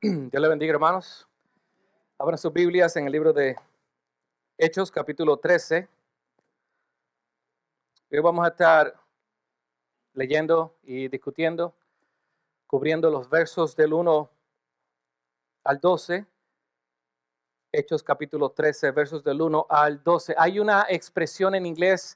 Dios le bendiga, hermanos. Abran sus Biblias en el libro de Hechos, capítulo 13. Hoy vamos a estar leyendo y discutiendo, cubriendo los versos del 1 al 12. Hechos, capítulo 13, versos del 1 al 12. Hay una expresión en inglés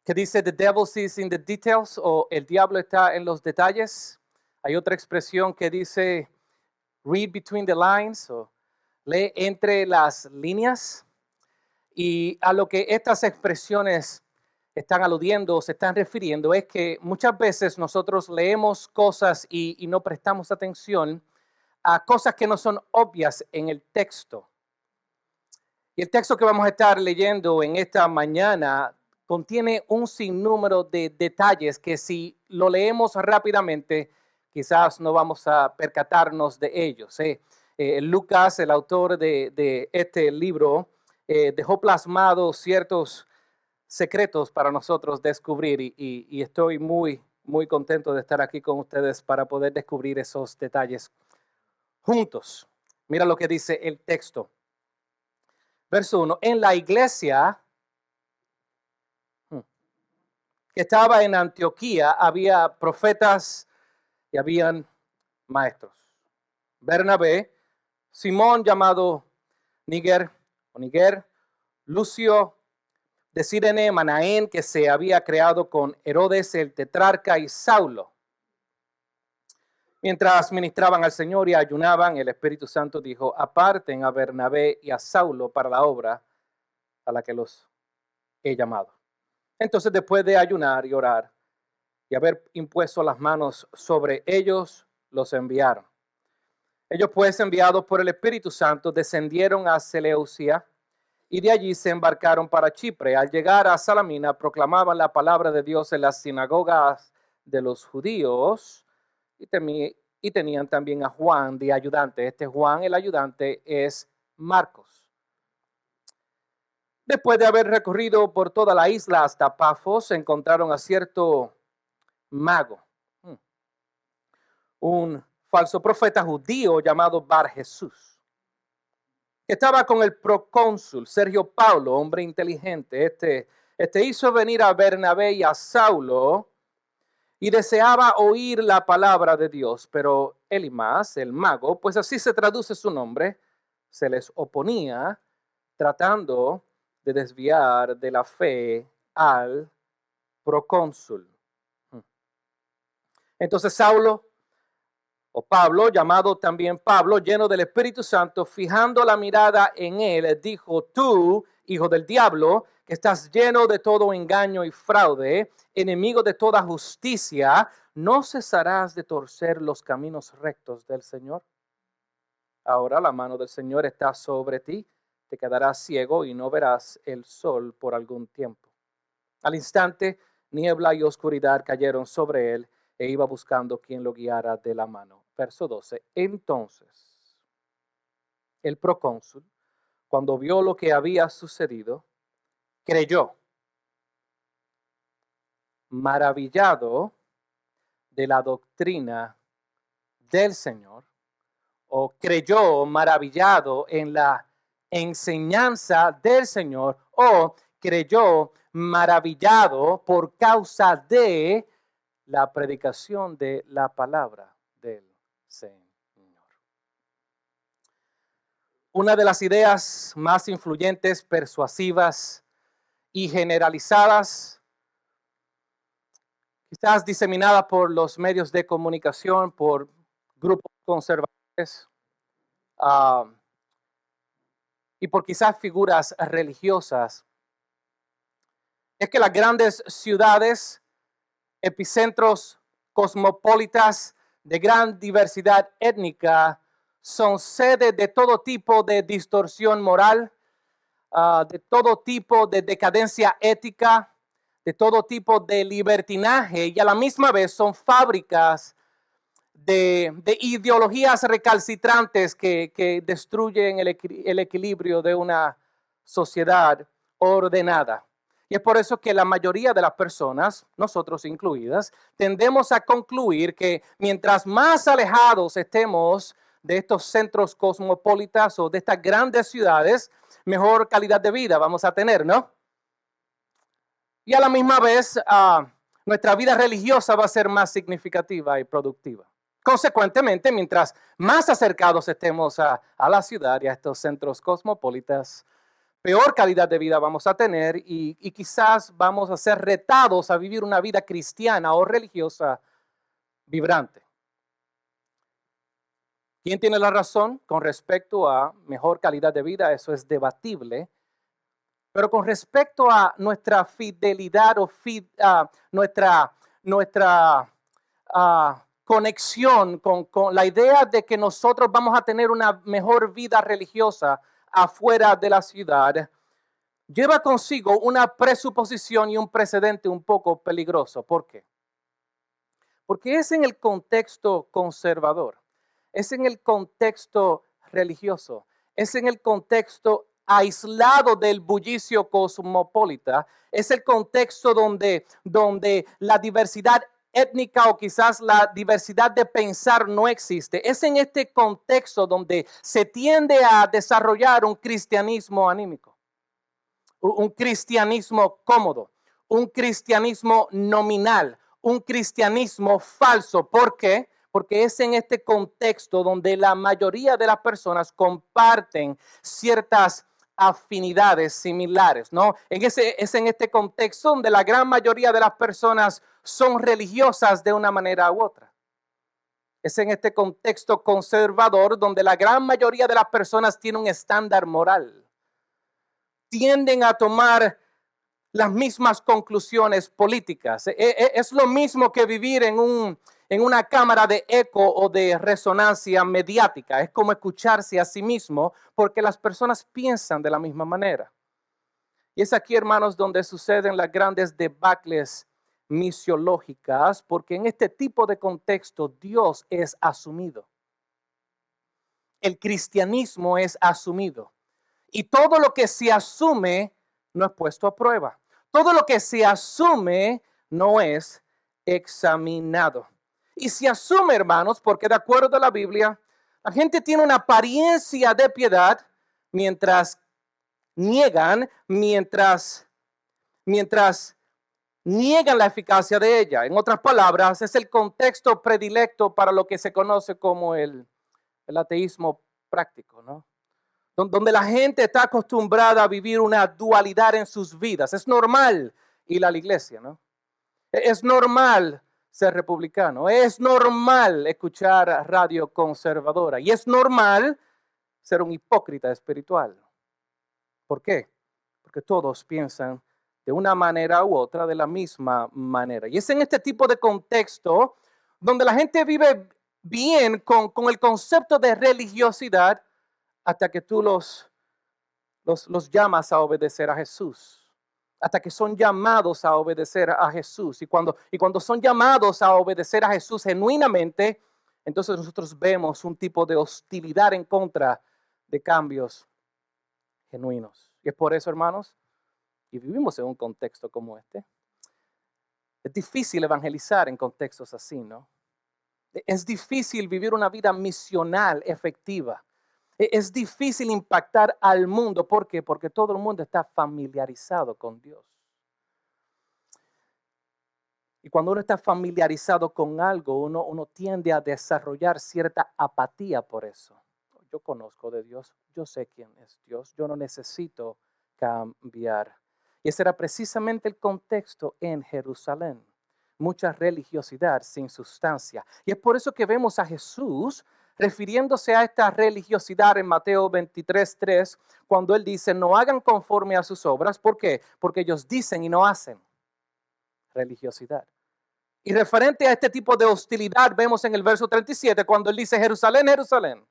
que dice "the devil is in the details" o "el diablo está en los detalles". Hay otra expresión que dice "read between the lines" o "lee entre las líneas". Y a lo que estas expresiones están aludiendo o se están refiriendo es que muchas veces nosotros leemos cosas y no prestamos atención a cosas que no son obvias en el texto. Y el texto que vamos a estar leyendo en esta mañana contiene un sinnúmero de detalles que si lo leemos rápidamente, quizás no vamos a percatarnos de ellos. Lucas, el autor de este libro, dejó plasmados ciertos secretos para nosotros descubrir y estoy muy contento de estar aquí con ustedes para poder descubrir esos detalles juntos. Mira lo que dice el texto. Verso 1, en la iglesia que estaba en Antioquía había profetas y habían maestros. Bernabé, Simón llamado Niger, Lucio de Cirene, Manaén, que se había creado con Herodes el tetrarca, y Saulo. Mientras ministraban al Señor y ayunaban, el Espíritu Santo dijo: aparten a Bernabé y a Saulo para la obra a la que los he llamado. Entonces, después de ayunar y orar y haber impuesto las manos sobre ellos, los enviaron. Ellos, pues, enviados por el Espíritu Santo, descendieron a Seleucia y de allí se embarcaron para Chipre. Al llegar a Salamina, proclamaban la palabra de Dios en las sinagogas de los judíos y tenían también a Juan de ayudante. Este Juan, el ayudante, es Marcos. Después de haber recorrido por toda la isla hasta Pafos, encontraron a cierto mago, un falso profeta judío llamado Bar Jesús, que estaba con el procónsul Sergio Paulo, hombre inteligente. Este hizo venir a Bernabé y a Saulo y deseaba oír la palabra de Dios, pero Elimas, el mago, pues así se traduce su nombre, se les oponía, tratando de desviar de la fe al procónsul. Entonces Saulo, o Pablo, llamado también Pablo, lleno del Espíritu Santo, fijando la mirada en él, dijo: tú, hijo del diablo, que estás lleno de todo engaño y fraude, enemigo de toda justicia, ¿no cesarás de torcer los caminos rectos del Señor? Ahora la mano del Señor está sobre ti, te quedarás ciego y no verás el sol por algún tiempo. Al instante, niebla y oscuridad cayeron sobre él e iba buscando quien lo guiara de la mano. Verso 12. Entonces, el procónsul, cuando vio lo que había sucedido, creyó, maravillado de la doctrina del Señor, o creyó maravillado en la enseñanza del Señor, o creyó maravillado por causa de la predicación de la palabra del Señor. Una de las ideas más influyentes, persuasivas y generalizadas, quizás diseminada por los medios de comunicación, por grupos conservadores y por quizás figuras religiosas, es que las grandes ciudades, epicentros cosmopolitas de gran diversidad étnica, son sede de todo tipo de distorsión moral, de todo tipo de decadencia ética, de todo tipo de libertinaje, y a la misma vez son fábricas de ideologías recalcitrantes que destruyen el equilibrio de una sociedad ordenada. Y es por eso que la mayoría de las personas, nosotros incluidas, tendemos a concluir que mientras más alejados estemos de estos centros cosmopolitas o de estas grandes ciudades, mejor calidad de vida vamos a tener, ¿no? Y a la misma vez, nuestra vida religiosa va a ser más significativa y productiva. Consecuentemente, mientras más acercados estemos a la ciudad y a estos centros cosmopolitas, peor calidad de vida vamos a tener y quizás vamos a ser retados a vivir una vida cristiana o religiosa vibrante. ¿Quién tiene la razón con respecto a mejor calidad de vida? Eso es debatible. Pero con respecto a nuestra fidelidad o nuestra conexión con la idea de que nosotros vamos a tener una mejor vida religiosa afuera de la ciudad, lleva consigo una presuposición y un precedente un poco peligroso. ¿Por qué? Porque es en el contexto conservador, es en el contexto religioso, es en el contexto aislado del bullicio cosmopolita, es el contexto donde la diversidad étnica o quizás la diversidad de pensar no existe. Es en este contexto donde se tiende a desarrollar un cristianismo anímico, un cristianismo cómodo, un cristianismo nominal, un cristianismo falso. ¿Por qué? Porque es en este contexto donde la mayoría de las personas comparten ciertas afinidades similares, ¿no? Es en este contexto donde la gran mayoría de las personas son religiosas de una manera u otra. Es en este contexto conservador donde la gran mayoría de las personas tienen un estándar moral. Tienden a tomar las mismas conclusiones políticas. Es lo mismo que vivir en una cámara de eco o de resonancia mediática. Es como escucharse a sí mismo porque las personas piensan de la misma manera. Y es aquí, hermanos, donde suceden las grandes debacles misiológicas, porque en este tipo de contexto Dios es asumido. El cristianismo es asumido. Y todo lo que se asume no es puesto a prueba. Todo lo que se asume no es examinado. Y se asume, hermanos, porque de acuerdo a la Biblia, la gente tiene una apariencia de piedad mientras niegan la eficacia de ella. En otras palabras, es el contexto predilecto para lo que se conoce como el ateísmo práctico, ¿no? Donde la gente está acostumbrada a vivir una dualidad en sus vidas. Es normal ir a la iglesia, ¿no? Es normal ser republicano. Es normal escuchar radio conservadora. Y es normal ser un hipócrita espiritual. ¿Por qué? Porque todos piensan de una manera u otra, de la misma manera. Y es en este tipo de contexto donde la gente vive bien con el concepto de religiosidad, hasta que tú los llamas a obedecer a Jesús, hasta que son llamados a obedecer a Jesús. Y cuando son llamados a obedecer a Jesús genuinamente, entonces nosotros vemos un tipo de hostilidad en contra de cambios genuinos. Y es por eso, hermanos, y vivimos en un contexto como este, es difícil evangelizar en contextos así, ¿no? Es difícil vivir una vida misional efectiva. Es difícil impactar al mundo. ¿Por qué? Porque todo el mundo está familiarizado con Dios. Y cuando uno está familiarizado con algo, uno tiende a desarrollar cierta apatía por eso. Yo conozco de Dios, yo sé quién es Dios, yo no necesito cambiar. Y ese era precisamente el contexto en Jerusalén. Mucha religiosidad sin sustancia. Y es por eso que vemos a Jesús refiriéndose a esta religiosidad en Mateo 23:3, cuando él dice, no hagan conforme a sus obras. ¿Por qué? Porque ellos dicen y no hacen. Religiosidad. Y referente a este tipo de hostilidad, vemos en el verso 37, cuando él dice, Jerusalén, Jerusalén,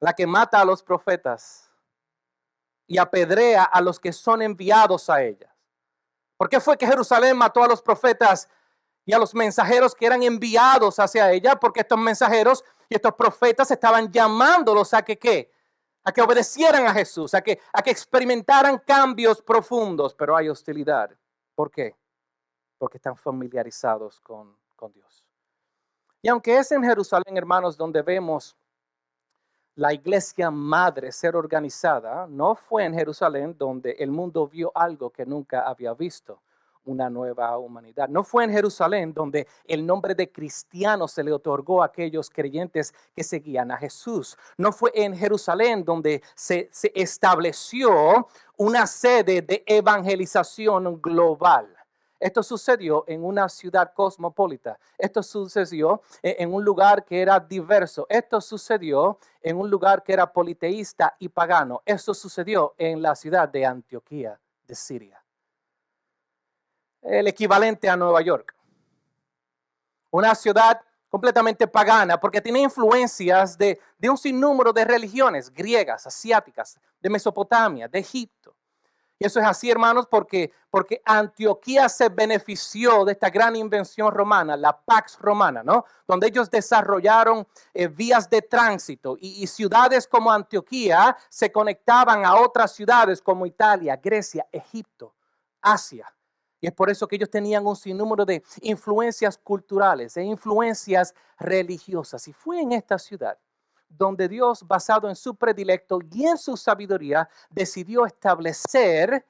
la que mata a los profetas y apedrea a los que son enviados a ella. ¿Por qué fue que Jerusalén mató a los profetas y a los mensajeros que eran enviados hacia ella? Porque estos mensajeros y estos profetas estaban llamándolos a que ¿qué? a que obedecieran a Jesús, a que experimentaran cambios profundos, pero hay hostilidad. ¿Por qué? Porque están familiarizados con Dios. Y aunque es en Jerusalén, hermanos, donde vemos la iglesia madre ser organizada, no fue en Jerusalén donde el mundo vio algo que nunca había visto, una nueva humanidad. No fue en Jerusalén donde el nombre de cristiano se le otorgó a aquellos creyentes que seguían a Jesús. No fue en Jerusalén donde se estableció una sede de evangelización global. Esto sucedió en una ciudad cosmopolita. Esto sucedió en un lugar que era diverso. Esto sucedió en un lugar que era politeísta y pagano. Esto sucedió en la ciudad de Antioquía, de Siria. El equivalente a Nueva York. Una ciudad completamente pagana porque tiene influencias de un sinnúmero de religiones griegas, asiáticas, de Mesopotamia, de Egipto. Y eso es así, hermanos, porque Antioquía se benefició de esta gran invención romana, la Pax Romana, ¿no? Donde ellos desarrollaron vías de tránsito y ciudades como Antioquía se conectaban a otras ciudades como Italia, Grecia, Egipto, Asia. Y es por eso que ellos tenían un sinnúmero de influencias culturales e influencias religiosas. Y fue en esta ciudad donde Dios, basado en su predilecto y en su sabiduría, decidió establecer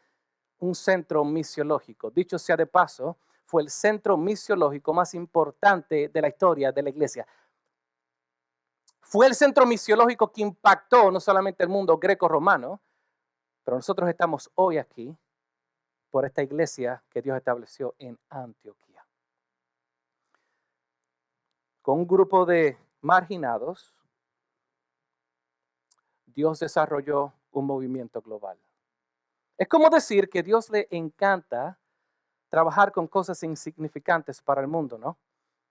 un centro misiológico. Dicho sea de paso, fue el centro misiológico más importante de la historia de la iglesia. Fue el centro misiológico que impactó no solamente el mundo greco-romano, pero nosotros estamos hoy aquí por esta iglesia que Dios estableció en Antioquía. Con un grupo de marginados, Dios desarrolló un movimiento global. Es como decir que a Dios le encanta trabajar con cosas insignificantes para el mundo, ¿no?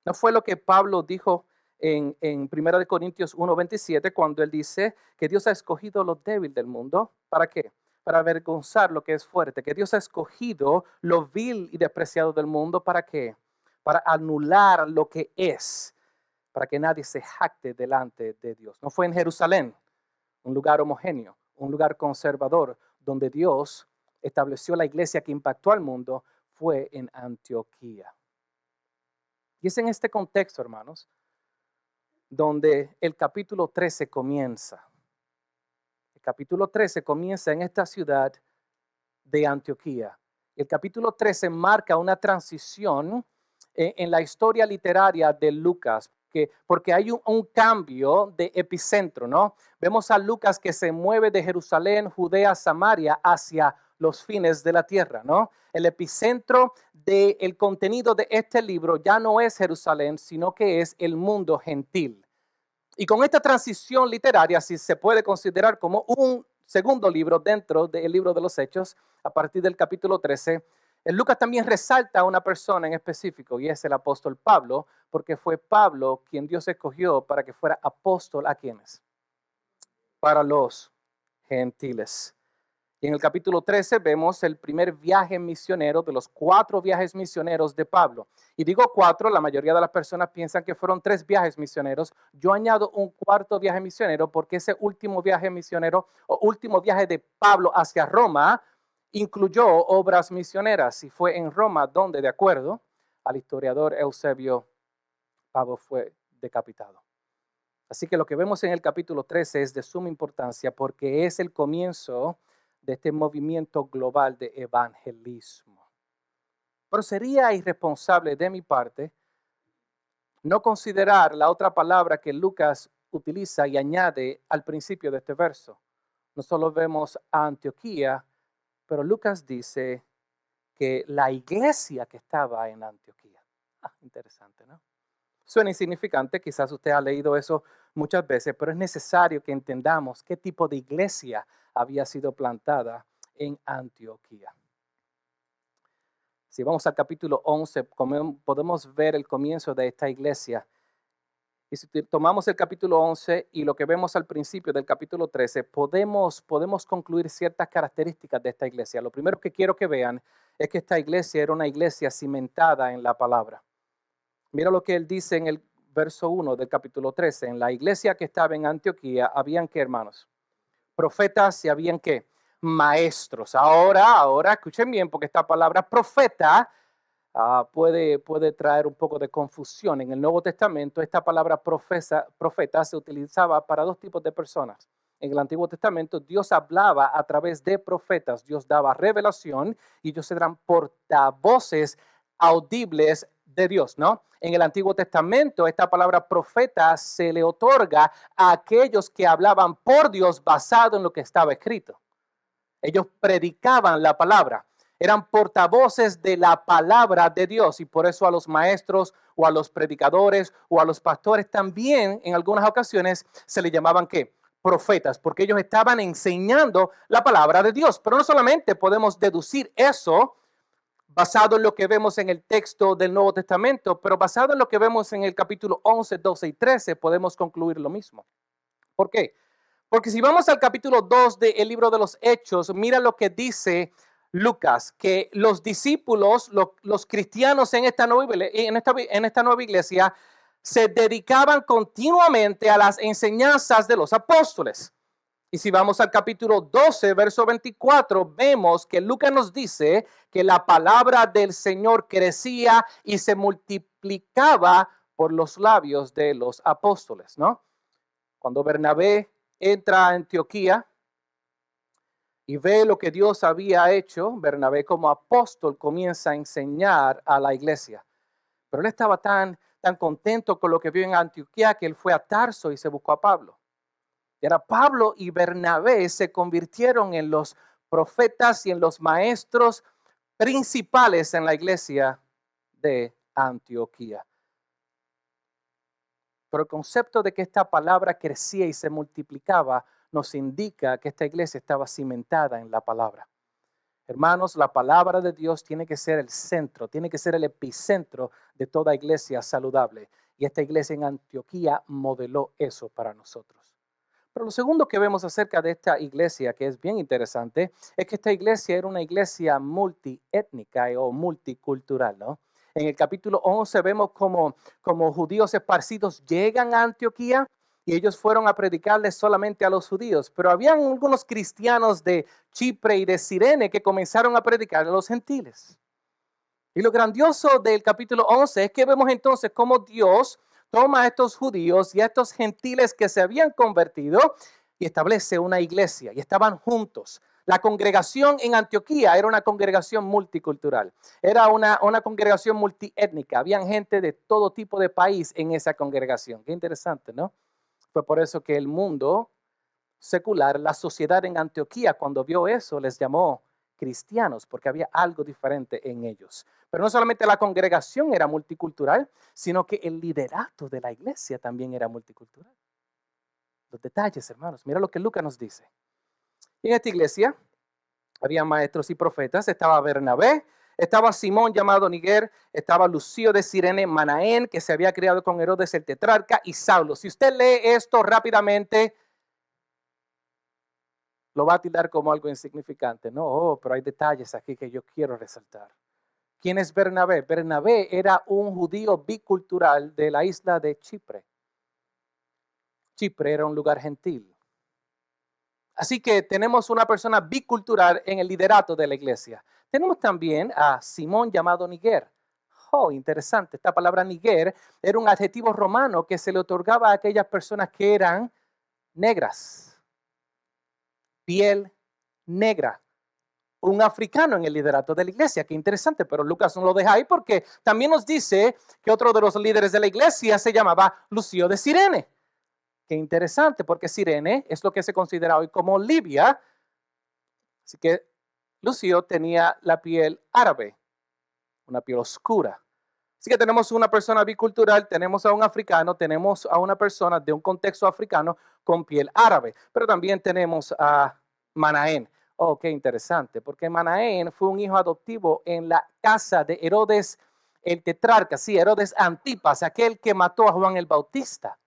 ¿No fue lo que Pablo dijo en 1 Corintios 1:27 cuando él dice que Dios ha escogido lo débil del mundo? ¿Para qué? Para avergonzar lo que es fuerte. Que Dios ha escogido lo vil y despreciado del mundo. ¿Para qué? Para anular lo que es. Para que nadie se jacte delante de Dios. No fue en Jerusalén, un lugar homogéneo, un lugar conservador, donde Dios estableció la iglesia que impactó al mundo, fue en Antioquía. Y es en este contexto, hermanos, donde el capítulo 13 comienza. El capítulo 13 comienza en esta ciudad de Antioquía. El capítulo 13 marca una transición en la historia literaria de Lucas, porque hay un cambio de epicentro, ¿no? Vemos a Lucas que se mueve de Jerusalén, Judea, Samaria, hacia los fines de la tierra, ¿no? El epicentro del contenido de este libro ya no es Jerusalén, sino que es el mundo gentil. Y con esta transición literaria, si se puede considerar como un segundo libro dentro del libro de los Hechos, a partir del capítulo 13, Lucas también resalta a una persona en específico y es el apóstol Pablo, porque fue Pablo quien Dios escogió para que fuera apóstol a quienes, para los gentiles. Y en el capítulo 13 vemos el primer viaje misionero de los 4 viajes misioneros de Pablo. Y digo 4, la mayoría de las personas piensan que fueron 3 viajes misioneros. Yo añado un 4º viaje misionero porque ese último viaje misionero o último viaje de Pablo hacia Roma incluyó obras misioneras. Y fue en Roma donde, de acuerdo al historiador Eusebio, Pablo fue decapitado. Así que lo que vemos en el capítulo 13 es de suma importancia porque es el comienzo de este movimiento global de evangelismo. Pero sería irresponsable de mi parte no considerar la otra palabra que Lucas utiliza y añade al principio de este verso. No solo vemos a Antioquía, pero Lucas dice que la iglesia que estaba en Antioquía. Interesante, ¿no? Suena insignificante, quizás usted ha leído eso muchas veces, pero es necesario que entendamos qué tipo de iglesia había sido plantada en Antioquía. Si vamos al capítulo 11, podemos ver el comienzo de esta iglesia. Y si tomamos el capítulo 11 y lo que vemos al principio del capítulo 13, podemos concluir ciertas características de esta iglesia. Lo primero que quiero que vean es que esta iglesia era una iglesia cimentada en la palabra. Mira lo que él dice en el verso 1 del capítulo 13. En la iglesia que estaba en Antioquía, habían, ¿qué, hermanos? profetas y habían ¿qué? Maestros. Ahora, escuchen bien, porque esta palabra profeta puede traer un poco de confusión. En el Nuevo Testamento, esta palabra profeta se utilizaba para dos tipos de personas. En el Antiguo Testamento, Dios hablaba a través de profetas. Dios daba revelación y ellos eran portavoces audibles de Dios, ¿no? En el Antiguo Testamento, esta palabra profeta se le otorga a aquellos que hablaban por Dios basado en lo que estaba escrito. Ellos predicaban la palabra, eran portavoces de la palabra de Dios y por eso a los maestros o a los predicadores o a los pastores también en algunas ocasiones se le llamaban ¿qué? Profetas, porque ellos estaban enseñando la palabra de Dios. Pero no solamente podemos deducir eso basado en lo que vemos en el texto del Nuevo Testamento, pero basado en lo que vemos en el capítulo 11, 12 y 13 podemos concluir lo mismo. ¿Por qué? Porque si vamos al capítulo 2 del libro de los Hechos, mira lo que dice Lucas, que los discípulos, los cristianos en esta nueva iglesia, se dedicaban continuamente a las enseñanzas de los apóstoles. Y si vamos al capítulo 12, verso 24, vemos que Lucas nos dice que la palabra del Señor crecía y se multiplicaba por los labios de los apóstoles, ¿no? Cuando Bernabé entra a Antioquía y ve lo que Dios había hecho, Bernabé como apóstol comienza a enseñar a la iglesia. Pero él estaba tan contento con lo que vio en Antioquía que él fue a Tarso y se buscó a Pablo. Y ahora Pablo y Bernabé se convirtieron en los profetas y en los maestros principales en la iglesia de Antioquía. Pero el concepto de que esta palabra crecía y se multiplicaba nos indica que esta iglesia estaba cimentada en la palabra. Hermanos, la palabra de Dios tiene que ser el centro, tiene que ser el epicentro de toda iglesia saludable. Y esta iglesia en Antioquía modeló eso para nosotros. Pero lo segundo que vemos acerca de esta iglesia, que es bien interesante, es que esta iglesia era una iglesia multiétnica o multicultural, ¿no? En el capítulo 11 vemos como judíos esparcidos llegan a Antioquía y ellos fueron a predicarles solamente a los judíos. Pero habían algunos cristianos de Chipre y de Cirene que comenzaron a predicar a los gentiles. Y lo grandioso del capítulo 11 es que vemos entonces cómo Dios toma a estos judíos y a estos gentiles que se habían convertido y establece una iglesia y estaban juntos. La congregación en Antioquía era una congregación multicultural, era una congregación multiétnica. Habían gente de todo tipo de país en esa congregación. Qué interesante, ¿no? Fue por eso que el mundo secular, la sociedad en Antioquía, cuando vio eso, les llamó cristianos, porque había algo diferente en ellos. Pero no solamente la congregación era multicultural, sino que el liderato de la iglesia también era multicultural. Los detalles, hermanos. Mira lo que Lucas nos dice. En esta iglesia había maestros y profetas. Estaba Bernabé, estaba Simón llamado Niger, estaba Lucio de Cirene, Manaén, que se había criado con Herodes el tetrarca, y Saulo. Si usted lee esto rápidamente, lo va a tildar como algo insignificante. No, pero hay detalles aquí que yo quiero resaltar. ¿Quién es Bernabé? Bernabé era un judío bicultural de la isla de Chipre. Chipre era un lugar gentil. Así que tenemos una persona bicultural en el liderato de la iglesia. Tenemos también a Simón llamado Niger. Oh, interesante. Esta palabra Niger era un adjetivo romano que se le otorgaba a aquellas personas que eran negras. Piel negra. Un africano en el liderato de la iglesia. Qué interesante, pero Lucas no lo deja ahí porque también nos dice que otro de los líderes de la iglesia se llamaba Lucio de Cirene. Qué interesante, porque Cirene es lo que se considera hoy como Libia. Así que Lucio tenía la piel árabe, una piel oscura. Así que tenemos una persona bicultural, tenemos a un africano, tenemos a una persona de un contexto africano con piel árabe, pero también tenemos a Manaén. Oh, qué interesante, porque Manaén fue un hijo adoptivo en la casa de Herodes el tetrarca, sí, Herodes Antipas, aquel que mató a Juan el Bautista.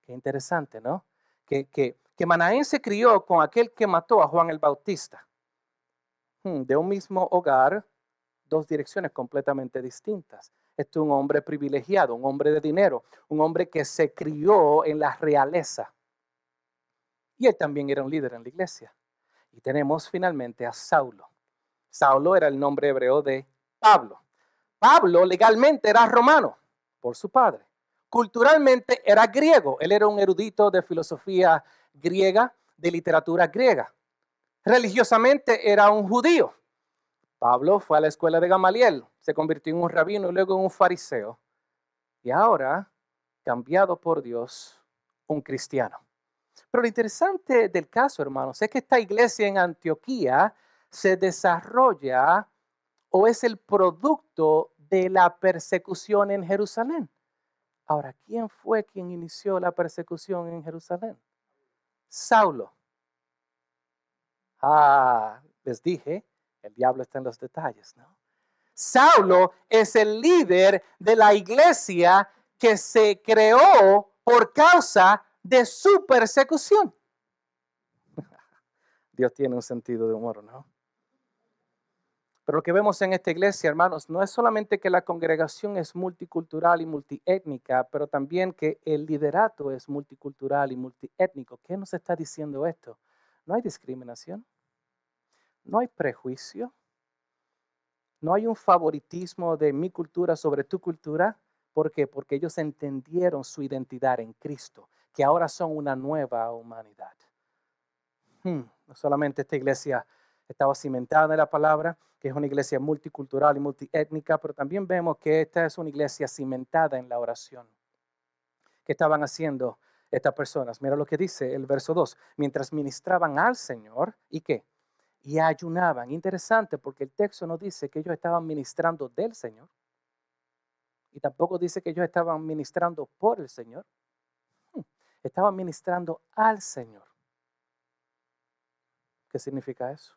Qué interesante, ¿no? Que Manaén se crió con aquel que mató a Juan el Bautista. De un mismo hogar, dos direcciones completamente distintas. Este es un hombre privilegiado, un hombre de dinero, un hombre que se crió en la realeza. Y él también era un líder en la iglesia. Y tenemos finalmente a Saulo. Saulo era el nombre hebreo de Pablo. Pablo legalmente era romano por su padre. Culturalmente era griego. Él era un erudito de filosofía griega, de literatura griega. Religiosamente era un judío. Pablo fue a la escuela de Gamaliel, se convirtió en un rabino y luego en un fariseo. Y ahora, cambiado por Dios, un cristiano. Pero lo interesante del caso, hermanos, es que esta iglesia en Antioquía se desarrolla o es el producto de la persecución en Jerusalén. Ahora, ¿quién fue quien inició la persecución en Jerusalén? Saulo. Les dije, el diablo está en los detalles, ¿no? Saulo es el líder de la iglesia que se creó por causa de su persecución. Dios tiene un sentido de humor, ¿no? Pero lo que vemos en esta iglesia, hermanos, no es solamente que la congregación es multicultural y multiétnica, pero también que el liderato es multicultural y multiétnico. ¿Qué nos está diciendo esto? No hay discriminación, no hay prejuicio, no hay un favoritismo de mi cultura sobre tu cultura. ¿Por qué? Porque ellos entendieron su identidad en Cristo, que ahora son una nueva humanidad. No solamente esta iglesia estaba cimentada en la palabra, que es una iglesia multicultural y multiétnica, pero también vemos que esta es una iglesia cimentada en la oración. ¿Qué estaban haciendo estas personas? Mira lo que dice el verso 2. Mientras ministraban al Señor, ¿y qué? Y ayunaban. Interesante, porque el texto no dice que ellos estaban ministrando del Señor. Y tampoco dice que ellos estaban ministrando por el Señor. Estaban ministrando al Señor. ¿Qué significa eso?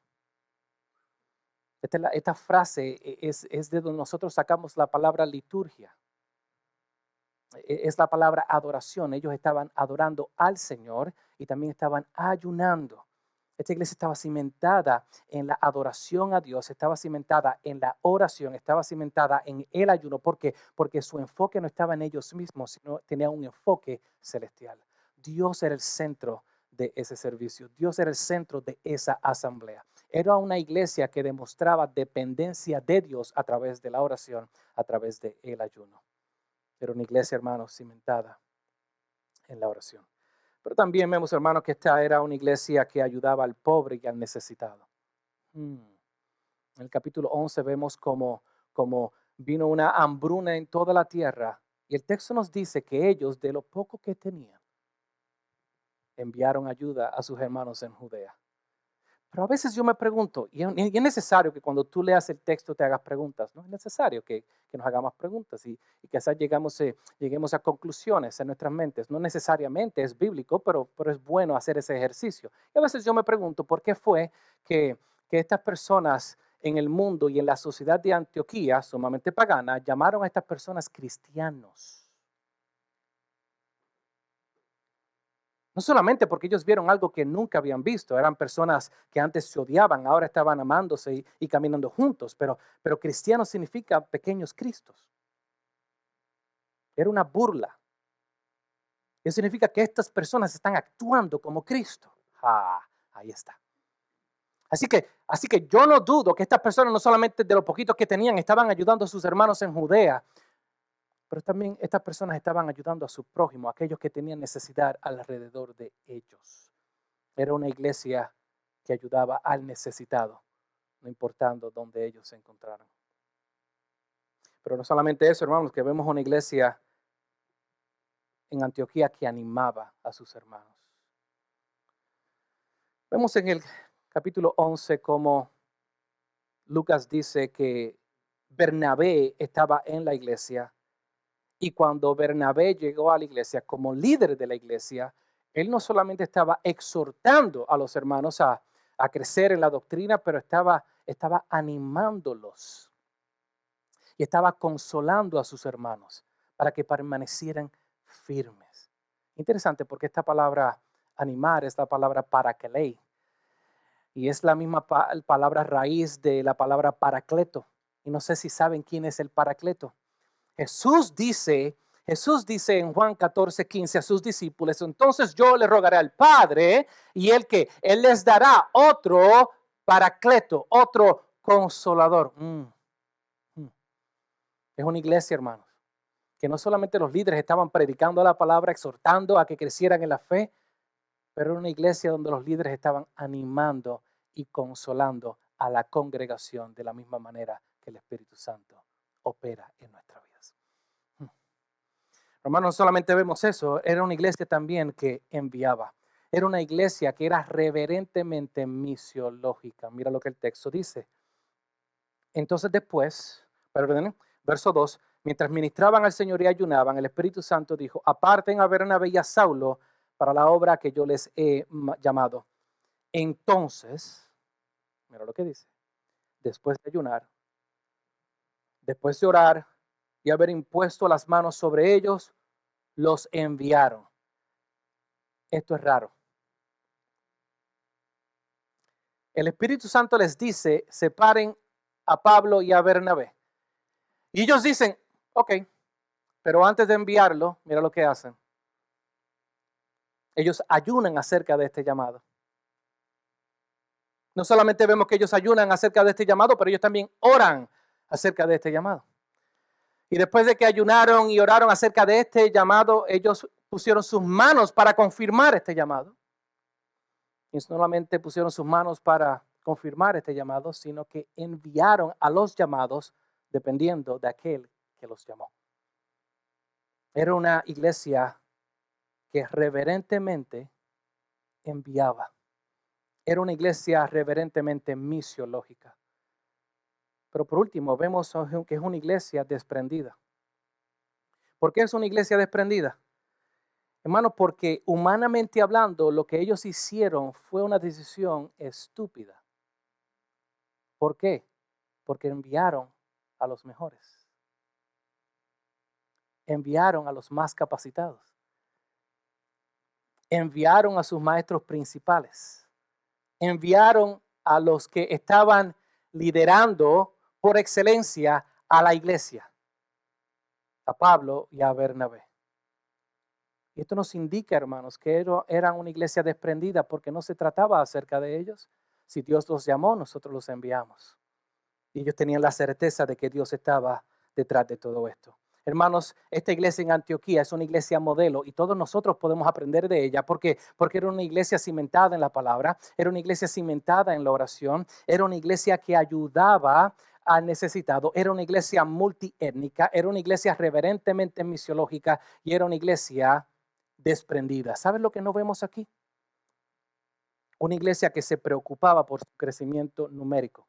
Esta frase es de donde nosotros sacamos la palabra liturgia. Es la palabra adoración. Ellos estaban adorando al Señor y también estaban ayunando. Esta iglesia estaba cimentada en la adoración a Dios, estaba cimentada en la oración, estaba cimentada en el ayuno. ¿Por qué? Porque su enfoque no estaba en ellos mismos, sino tenía un enfoque celestial. Dios era el centro de ese servicio. Dios era el centro de esa asamblea. Era una iglesia que demostraba dependencia de Dios a través de la oración, a través del ayuno. Era una iglesia, hermanos, cimentada en la oración. Pero también vemos, hermanos, que esta era una iglesia que ayudaba al pobre y al necesitado. En el capítulo 11 vemos como vino una hambruna en toda la tierra. Y el texto nos dice que ellos, de lo poco que tenían, enviaron ayuda a sus hermanos en Judea. Pero a veces yo me pregunto, y es necesario que cuando tú leas el texto te hagas preguntas, ¿no? Es necesario que nos hagamos preguntas y quizás lleguemos a conclusiones en nuestras mentes. No necesariamente es bíblico, pero es bueno hacer ese ejercicio. Y a veces yo me pregunto, ¿por qué fue que estas personas en el mundo y en la sociedad de Antioquía, sumamente pagana, llamaron a estas personas cristianos? No solamente porque ellos vieron algo que nunca habían visto, eran personas que antes se odiaban, ahora estaban amándose y caminando juntos, pero cristiano significa pequeños cristos. Era una burla. Eso significa que estas personas están actuando como Cristo. Ahí está. Así que yo no dudo que estas personas no solamente de lo poquito que tenían estaban ayudando a sus hermanos en Judea, pero también estas personas estaban ayudando a su prójimo, a aquellos que tenían necesidad alrededor de ellos. Era una iglesia que ayudaba al necesitado, no importando dónde ellos se encontraran. Pero no solamente eso, hermanos, que vemos una iglesia en Antioquía que animaba a sus hermanos. Vemos en el capítulo 11 cómo Lucas dice que Bernabé estaba en la iglesia. Y cuando Bernabé llegó a la iglesia como líder de la iglesia, él no solamente estaba exhortando a los hermanos a crecer en la doctrina, pero estaba animándolos y estaba consolando a sus hermanos para que permanecieran firmes. Interesante porque esta palabra animar es la palabra parakelei y es la misma palabra raíz de la palabra paracleto. Y no sé si saben quién es el paracleto. Jesús dice Jesús dice en Juan 14:15 a sus discípulos, entonces yo le rogaré al Padre y Él les dará otro paracleto, otro consolador. Es una iglesia, hermanos, que no solamente los líderes estaban predicando la palabra, exhortando a que crecieran en la fe, pero era una iglesia donde los líderes estaban animando y consolando a la congregación de la misma manera que el Espíritu Santo opera en nuestras vidas. Hermanos, no solamente vemos eso, era una iglesia también que enviaba. Era una iglesia que era reverentemente misiológica. Mira lo que el texto dice. Entonces después, perdón, verso 2, mientras ministraban al Señor y ayunaban, el Espíritu Santo dijo, aparten a Bernabé y a Saulo para la obra que yo les he llamado. Entonces, mira lo que dice, después de ayunar, después de orar y haber impuesto las manos sobre ellos, los enviaron. Esto es raro. El Espíritu Santo les dice, separen a Pablo y a Bernabé. Y ellos dicen, ok, pero antes de enviarlo, mira lo que hacen. Ellos ayunan acerca de este llamado. No solamente vemos que ellos ayunan acerca de este llamado, pero ellos también oran acerca de este llamado. Y después de que ayunaron y oraron acerca de este llamado, ellos pusieron sus manos para confirmar este llamado. Y no solamente pusieron sus manos para confirmar este llamado, sino que enviaron a los llamados dependiendo de aquel que los llamó. Era una iglesia que reverentemente enviaba. Era una iglesia reverentemente misiológica. Pero por último, vemos que es una iglesia desprendida. ¿Por qué es una iglesia desprendida? Hermanos, porque humanamente hablando, lo que ellos hicieron fue una decisión estúpida. ¿Por qué? Porque enviaron a los mejores. Enviaron a los más capacitados. Enviaron a sus maestros principales. Enviaron a los que estaban liderando por excelencia a la iglesia, a Pablo y a Bernabé. Y esto nos indica, hermanos, que eran una iglesia desprendida porque no se trataba acerca de ellos. Si Dios los llamó, nosotros los enviamos. Y ellos tenían la certeza de que Dios estaba detrás de todo esto. Hermanos, esta iglesia en Antioquía es una iglesia modelo y todos nosotros podemos aprender de ella porque era una iglesia cimentada en la palabra, era una iglesia cimentada en la oración, era una iglesia que ayudaba al necesitado, era una iglesia multiétnica, era una iglesia reverentemente misiológica y era una iglesia desprendida. ¿Sabes lo que no vemos aquí? Una iglesia que se preocupaba por su crecimiento numérico.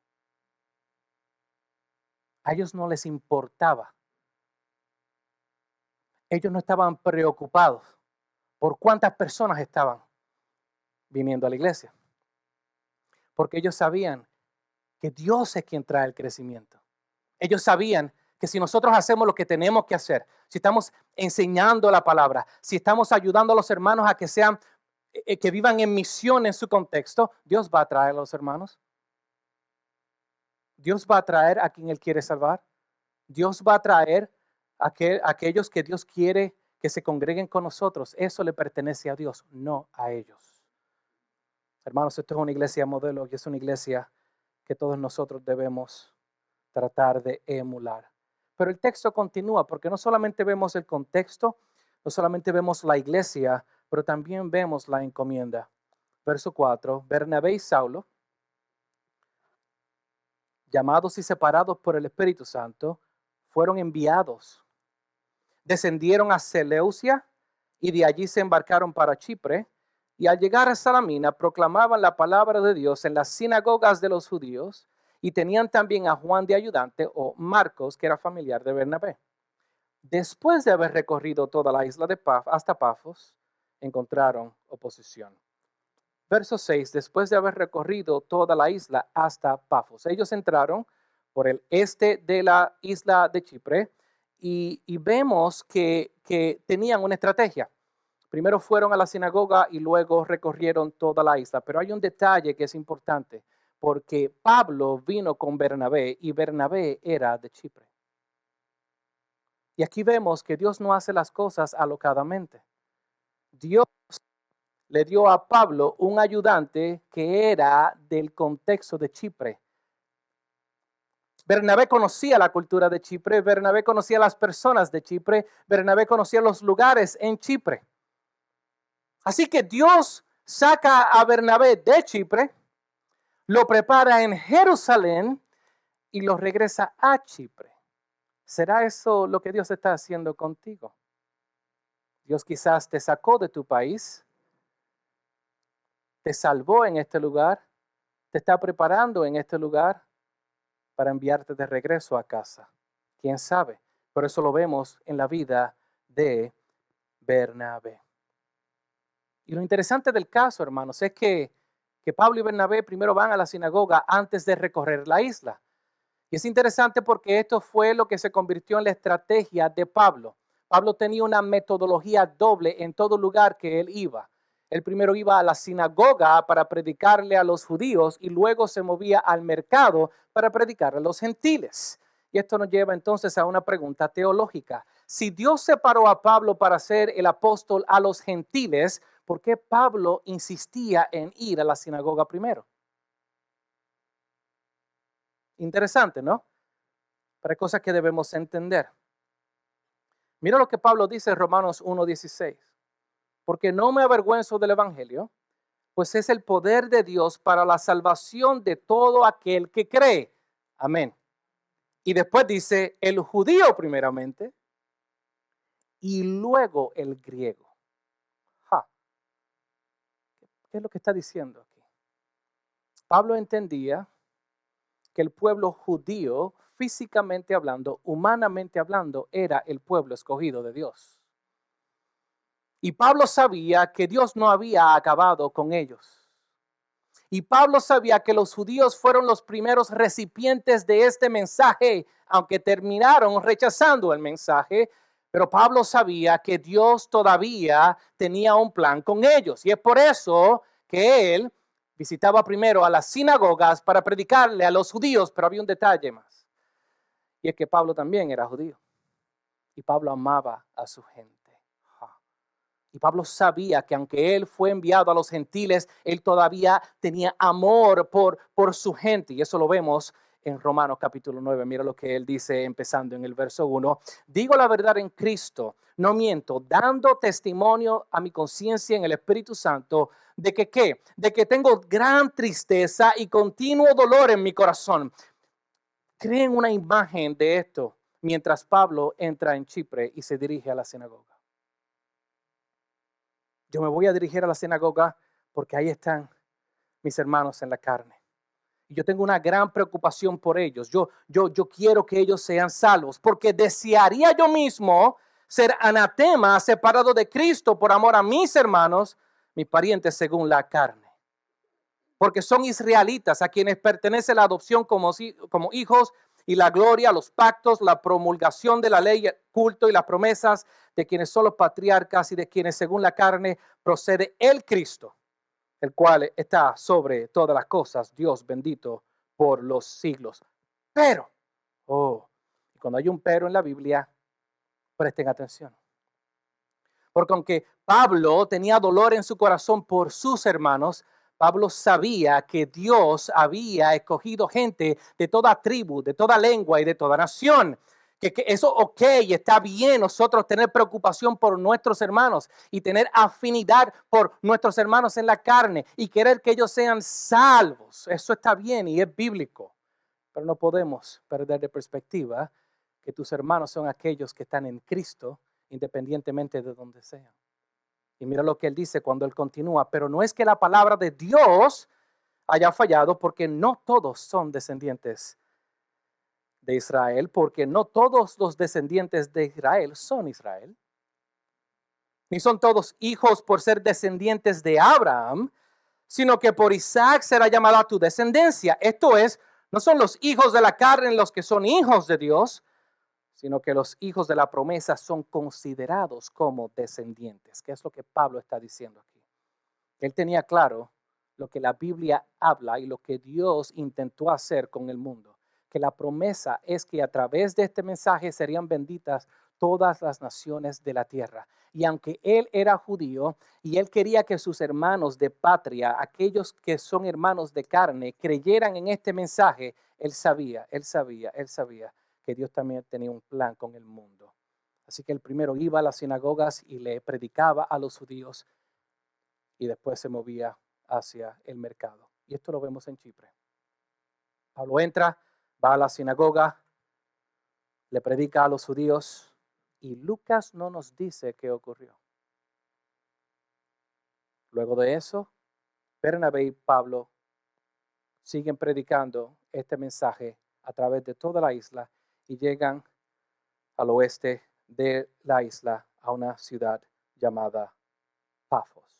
A ellos no les importaba. Ellos no estaban preocupados por cuántas personas estaban viniendo a la iglesia. Porque ellos sabían que Dios es quien trae el crecimiento. Ellos sabían que si nosotros hacemos lo que tenemos que hacer, si estamos enseñando la palabra, si estamos ayudando a los hermanos a que sean, que vivan en misión en su contexto, Dios va a traer a los hermanos. Dios va a traer a quien Él quiere salvar. Dios va a traer a aquellos que Dios quiere que se congreguen con nosotros. Eso le pertenece a Dios, no a ellos. Hermanos, esto es una iglesia modelo y es una iglesia que todos nosotros debemos tratar de emular. Pero el texto continúa porque no solamente vemos el contexto, no solamente vemos la iglesia, pero también vemos la encomienda. Verso 4, Bernabé y Saulo, llamados y separados por el Espíritu Santo, fueron enviados. Descendieron a Seleucia y de allí se embarcaron para Chipre. Y al llegar a Salamina proclamaban la palabra de Dios en las sinagogas de los judíos y tenían también a Juan de ayudante o Marcos, que era familiar de Bernabé. Después de haber recorrido toda la isla de hasta Pafos, encontraron oposición. Verso 6, después de haber recorrido toda la isla hasta Pafos. Ellos entraron por el este de la isla de Chipre y vemos que tenían una estrategia. Primero fueron a la sinagoga y luego recorrieron toda la isla. Pero hay un detalle que es importante, porque Pablo vino con Bernabé y Bernabé era de Chipre. Y aquí vemos que Dios no hace las cosas alocadamente. Dios le dio a Pablo un ayudante que era del contexto de Chipre. Bernabé conocía la cultura de Chipre, Bernabé conocía las personas de Chipre, Bernabé conocía los lugares en Chipre. Así que Dios saca a Bernabé de Chipre, lo prepara en Jerusalén y lo regresa a Chipre. ¿Será eso lo que Dios está haciendo contigo? Dios quizás te sacó de tu país, te salvó en este lugar, te está preparando en este lugar para enviarte de regreso a casa. ¿Quién sabe? Por eso lo vemos en la vida de Bernabé. Y lo interesante del caso, hermanos, es que Pablo y Bernabé primero van a la sinagoga antes de recorrer la isla. Y es interesante porque esto fue lo que se convirtió en la estrategia de Pablo. Pablo tenía una metodología doble en todo lugar que él iba. Él primero iba a la sinagoga para predicarle a los judíos y luego se movía al mercado para predicarle a los gentiles. Y esto nos lleva entonces a una pregunta teológica. Si Dios separó a Pablo para ser el apóstol a los gentiles, ¿por qué Pablo insistía en ir a la sinagoga primero? Interesante, ¿no? Pero hay cosas que debemos entender. Mira lo que Pablo dice en Romanos 1:16. Porque no me avergüenzo del evangelio, pues es el poder de Dios para la salvación de todo aquel que cree. Amén. Y después dice el judío primeramente y luego el griego. Ja. ¿Qué es lo que está diciendo aquí? Pablo entendía que el pueblo judío, físicamente hablando, humanamente hablando, era el pueblo escogido de Dios. Y Pablo sabía que Dios no había acabado con ellos. Y Pablo sabía que los judíos fueron los primeros recipientes de este mensaje, aunque terminaron rechazando el mensaje. Pero Pablo sabía que Dios todavía tenía un plan con ellos. Y es por eso que él visitaba primero a las sinagogas para predicarle a los judíos. Pero había un detalle más. Y es que Pablo también era judío. Y Pablo amaba a su gente. Y Pablo sabía que aunque él fue enviado a los gentiles, él todavía tenía amor por su gente. Y eso lo vemos en Romanos capítulo 9. Mira lo que él dice empezando en el verso 1. Digo la verdad en Cristo, no miento, dando testimonio a mi conciencia en el Espíritu Santo de que ¿qué? De que tengo gran tristeza y continuo dolor en mi corazón. Creen una imagen de esto mientras Pablo entra en Chipre y se dirige a la sinagoga. Yo me voy a dirigir a la sinagoga porque ahí están mis hermanos en la carne. Y yo tengo una gran preocupación por ellos. Yo quiero que ellos sean salvos porque desearía yo mismo ser anatema, separado de Cristo por amor a mis hermanos, mis parientes según la carne. Porque son israelitas a quienes pertenece la adopción como hijos y la gloria, los pactos, la promulgación de la ley, el culto y las promesas de quienes son los patriarcas y de quienes según la carne procede el Cristo, el cual está sobre todas las cosas, Dios bendito por los siglos. Pero, cuando hay un pero en la Biblia, presten atención. Porque aunque Pablo tenía dolor en su corazón por sus hermanos, Pablo sabía que Dios había escogido gente de toda tribu, de toda lengua y de toda nación. Que eso, está bien nosotros tener preocupación por nuestros hermanos y tener afinidad por nuestros hermanos en la carne y querer que ellos sean salvos. Eso está bien y es bíblico. Pero no podemos perder de perspectiva que tus hermanos son aquellos que están en Cristo independientemente de donde sean. Y mira lo que él dice cuando él continúa, pero no es que la palabra de Dios haya fallado porque no todos son descendientes de Israel, porque no todos los descendientes de Israel son Israel, ni son todos hijos por ser descendientes de Abraham, sino que por Isaac será llamada tu descendencia. Esto es, no son los hijos de la carne los que son hijos de Dios, sino que los hijos de la promesa son considerados como descendientes, que es lo que Pablo está diciendo aquí. Él tenía claro lo que la Biblia habla y lo que Dios intentó hacer con el mundo, que la promesa es que a través de este mensaje serían benditas todas las naciones de la tierra. Y aunque él era judío y él quería que sus hermanos de patria, aquellos que son hermanos de carne, creyeran en este mensaje, él sabía que Dios también tenía un plan con el mundo. Así que el primero iba a las sinagogas y le predicaba a los judíos y después se movía hacia el mercado. Y esto lo vemos en Chipre. Pablo entra, va a la sinagoga, le predica a los judíos y Lucas no nos dice qué ocurrió. Luego de eso, Bernabé y Pablo siguen predicando este mensaje a través de toda la isla y llegan al oeste de la isla a una ciudad llamada Pafos.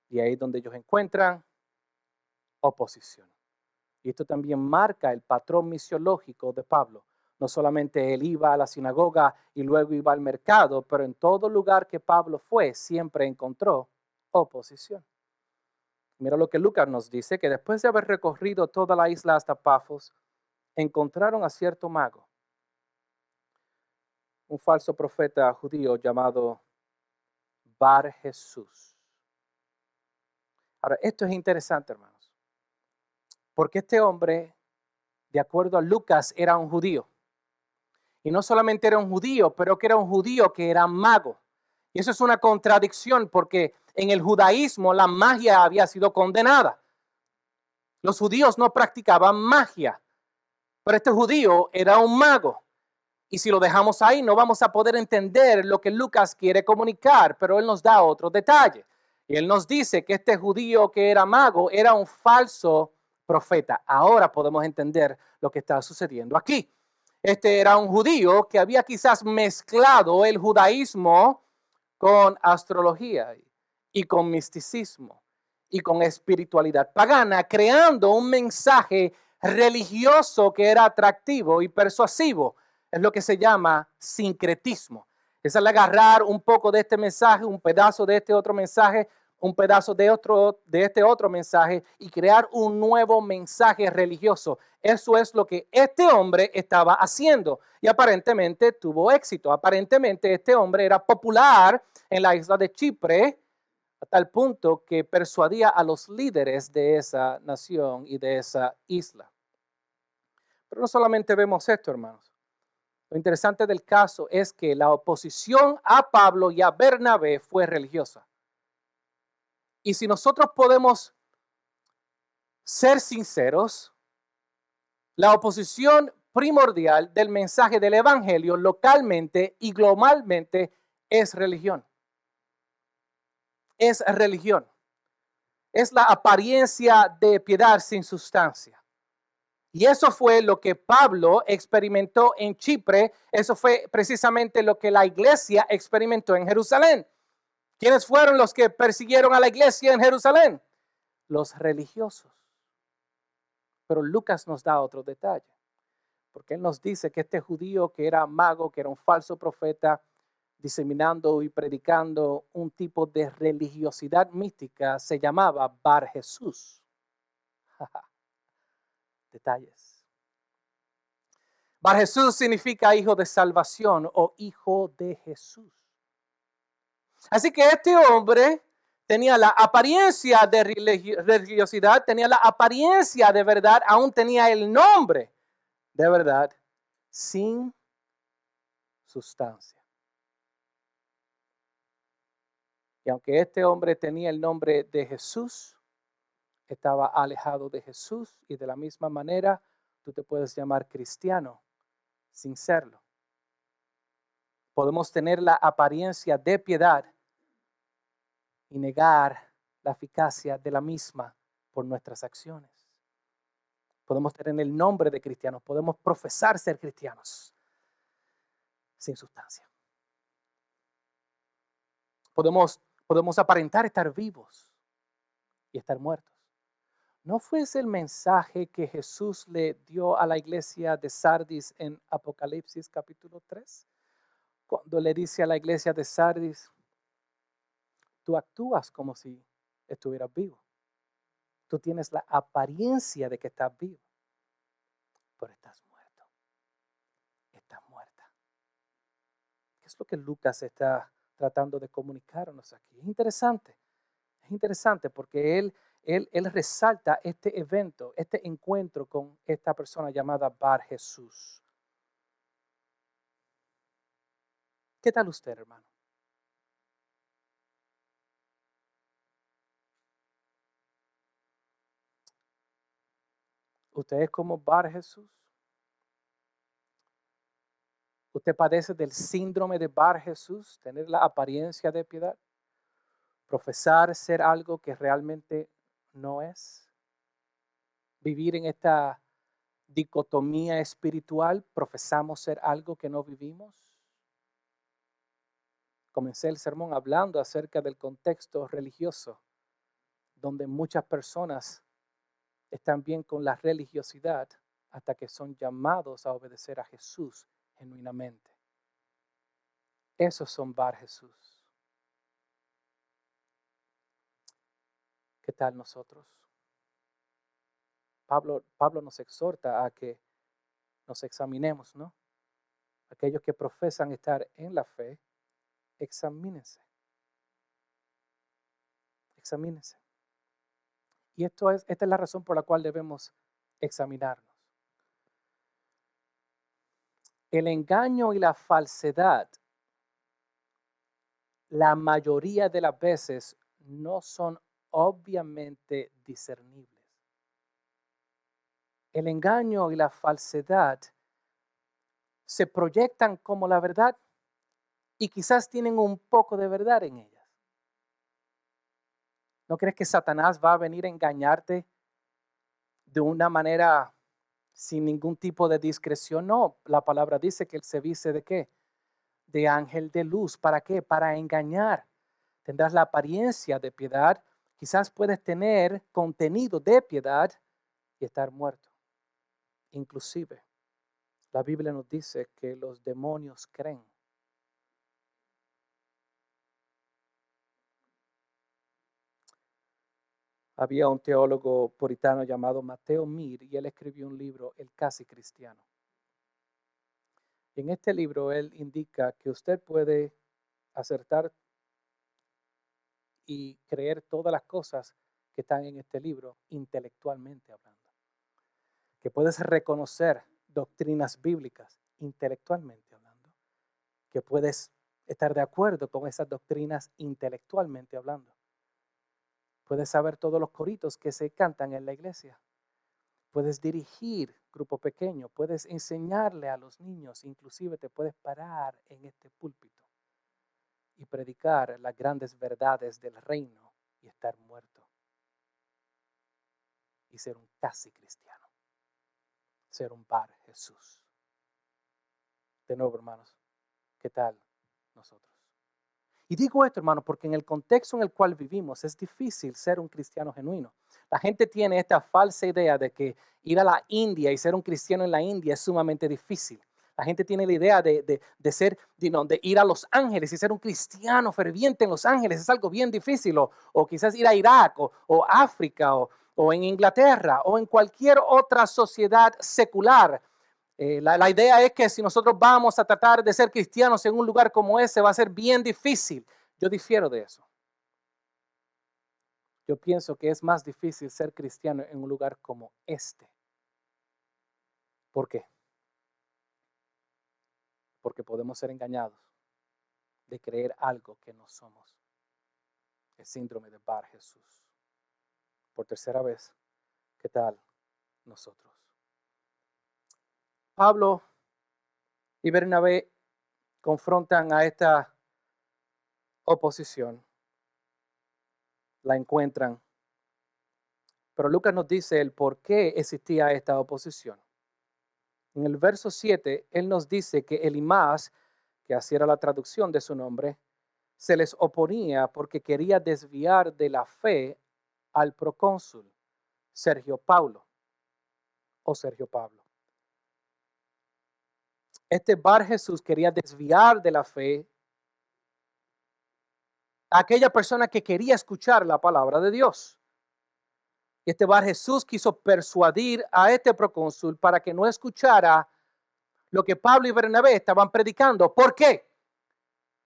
Y ahí es donde ellos encuentran oposición. Y esto también marca el patrón misiológico de Pablo. No solamente él iba a la sinagoga y luego iba al mercado, pero en todo lugar que Pablo fue, siempre encontró oposición. Mira lo que Lucas nos dice, que después de haber recorrido toda la isla hasta Pafos, encontraron a cierto mago, un falso profeta judío llamado Bar Jesús. Ahora, esto es interesante, hermanos, porque este hombre, de acuerdo a Lucas, era un judío. Y no solamente era un judío, pero que era un judío que era mago. Y eso es una contradicción porque en el judaísmo la magia había sido condenada. Los judíos no practicaban magia, pero este judío era un mago. Y si lo dejamos ahí, no vamos a poder entender lo que Lucas quiere comunicar, pero él nos da otro detalle. Y él nos dice que este judío que era mago era un falso profeta. Ahora podemos entender lo que está sucediendo aquí. Este era un judío que había quizás mezclado el judaísmo con astrología y con misticismo y con espiritualidad pagana, creando un mensaje religioso que era atractivo y persuasivo. Es lo que se llama sincretismo. Es al agarrar un poco de este mensaje, un pedazo de este otro mensaje, un pedazo de este otro mensaje y crear un nuevo mensaje religioso. Eso es lo que este hombre estaba haciendo y aparentemente tuvo éxito. Aparentemente este hombre era popular en la isla de Chipre a tal punto que persuadía a los líderes de esa nación y de esa isla. Pero no solamente vemos esto, hermanos. Lo interesante del caso es que la oposición a Pablo y a Bernabé fue religiosa. Y si nosotros podemos ser sinceros, la oposición primordial del mensaje del evangelio localmente y globalmente es religión. Es religión. Es la apariencia de piedad sin sustancia. Y eso fue lo que Pablo experimentó en Chipre. Eso fue precisamente lo que la iglesia experimentó en Jerusalén. ¿Quiénes fueron los que persiguieron a la iglesia en Jerusalén? Los religiosos. Pero Lucas nos da otro detalle, porque él nos dice que este judío que era mago, que era un falso profeta, diseminando y predicando un tipo de religiosidad mística, se llamaba Bar Jesús. Detalles. Bar Jesús significa hijo de salvación o hijo de Jesús. Así que este hombre tenía la apariencia de religiosidad, tenía la apariencia de verdad, aún tenía el nombre de verdad, sin sustancia. Y aunque este hombre tenía el nombre de Jesús, estaba alejado de Jesús y de la misma manera tú te puedes llamar cristiano sin serlo. Podemos tener la apariencia de piedad y negar la eficacia de la misma por nuestras acciones. Podemos tener el nombre de cristianos, podemos profesar ser cristianos sin sustancia. Podemos aparentar estar vivos y estar muertos. ¿No fue ese el mensaje que Jesús le dio a la iglesia de Sardis en Apocalipsis capítulo 3? Cuando le dice a la iglesia de Sardis, tú actúas como si estuvieras vivo. Tú tienes la apariencia de que estás vivo, pero estás muerto. Estás muerta. Es lo que Lucas está tratando de comunicarnos aquí. Es interesante porque él resalta este evento, este encuentro con esta persona llamada Bar Jesús. ¿Qué tal usted, hermano? ¿Usted es como Bar Jesús? ¿Usted padece del síndrome de Bar Jesús? Tener la apariencia de piedad. Profesar ser algo que realmente no es. Vivir en esta dicotomía espiritual. Profesamos ser algo que no vivimos. Comencé el sermón hablando acerca del contexto religioso, donde muchas personas están bien con la religiosidad hasta que son llamados a obedecer a Jesús genuinamente. Esos son Bar Jesús. ¿Qué tal nosotros? Pablo nos exhorta a que nos examinemos, ¿no? Aquellos que profesan estar en la fe, examínense. Examínense. Y esta es la razón por la cual debemos examinarnos. El engaño y la falsedad, la mayoría de las veces, no son obviamente discernibles. El engaño y la falsedad se proyectan como la verdad y quizás tienen un poco de verdad en ellas. ¿No crees que Satanás va a venir a engañarte de una manera sin ningún tipo de discreción? No, la palabra dice que él se viste ¿de qué? De ángel de luz. ¿Para qué? Para engañar. Tendrás la apariencia de piedad, quizás puedes tener contenido de piedad y estar muerto. Inclusive, la Biblia nos dice que los demonios creen. Había un teólogo puritano llamado Mateo Mir y él escribió un libro, El Casi Cristiano. En este libro él indica que usted puede acertar y creer todas las cosas que están en este libro intelectualmente hablando. Que puedes reconocer doctrinas bíblicas intelectualmente hablando. Que puedes estar de acuerdo con esas doctrinas intelectualmente hablando. Puedes saber todos los coritos que se cantan en la iglesia. Puedes dirigir grupo pequeño, puedes enseñarle a los niños, inclusive te puedes parar en este púlpito y predicar las grandes verdades del reino y estar muerto. Y ser un casi cristiano. Ser un Bar Jesús. De nuevo, hermanos, ¿qué tal nosotros? Y digo esto, hermanos, porque en el contexto en el cual vivimos es difícil ser un cristiano genuino. La gente tiene esta falsa idea de que ir a la India y ser un cristiano en la India es sumamente difícil. La gente tiene la idea de ir a Los Ángeles y ser un cristiano ferviente en Los Ángeles es algo bien difícil. O quizás ir a Irak o África o en Inglaterra o en cualquier otra sociedad secular. La idea es que si nosotros vamos a tratar de ser cristianos en un lugar como ese va a ser bien difícil. Yo difiero de eso. Yo pienso que es más difícil ser cristiano en un lugar como este. ¿Por qué? Porque podemos ser engañados de creer algo que no somos. El síndrome de Bar Jesús. Por tercera vez, ¿qué tal nosotros? Pablo y Bernabé confrontan a esta oposición. La encuentran. Pero Lucas nos dice el por qué existía esta oposición. En el verso 7, él nos dice que Elimas, que así era la traducción de su nombre, se les oponía porque quería desviar de la fe al procónsul, Sergio Pablo. Este Bar Jesús quería desviar de la fe a aquella persona que quería escuchar la palabra de Dios. Este Bar Jesús quiso persuadir a este procónsul para que no escuchara lo que Pablo y Bernabé estaban predicando. ¿Por qué?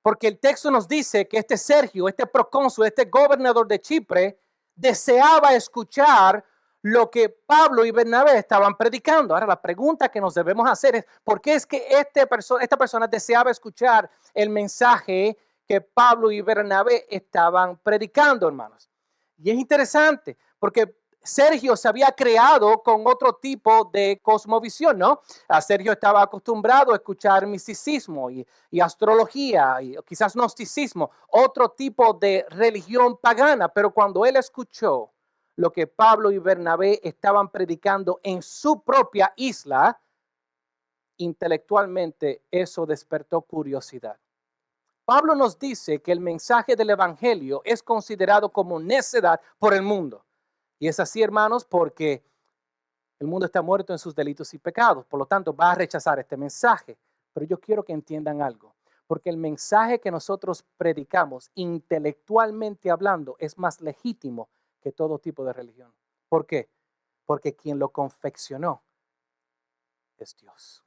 Porque el texto nos dice que este Sergio, este procónsul, este gobernador de Chipre, deseaba escuchar lo que Pablo y Bernabé estaban predicando. Ahora la pregunta que nos debemos hacer es, ¿por qué es que esta persona deseaba escuchar el mensaje que Pablo y Bernabé estaban predicando, hermanos? Y es interesante, porque Sergio se había creado con otro tipo de cosmovisión, ¿no? Sergio estaba acostumbrado a escuchar misticismo y astrología, y quizás gnosticismo, otro tipo de religión pagana, pero cuando él escuchó lo que Pablo y Bernabé estaban predicando en su propia isla, intelectualmente eso despertó curiosidad. Pablo nos dice que el mensaje del evangelio es considerado como necedad por el mundo. Y es así, hermanos, porque el mundo está muerto en sus delitos y pecados. Por lo tanto, va a rechazar este mensaje. Pero yo quiero que entiendan algo. Porque el mensaje que nosotros predicamos, intelectualmente hablando, es más legítimo que todo tipo de religión. ¿Por qué? Porque quien lo confeccionó es Dios.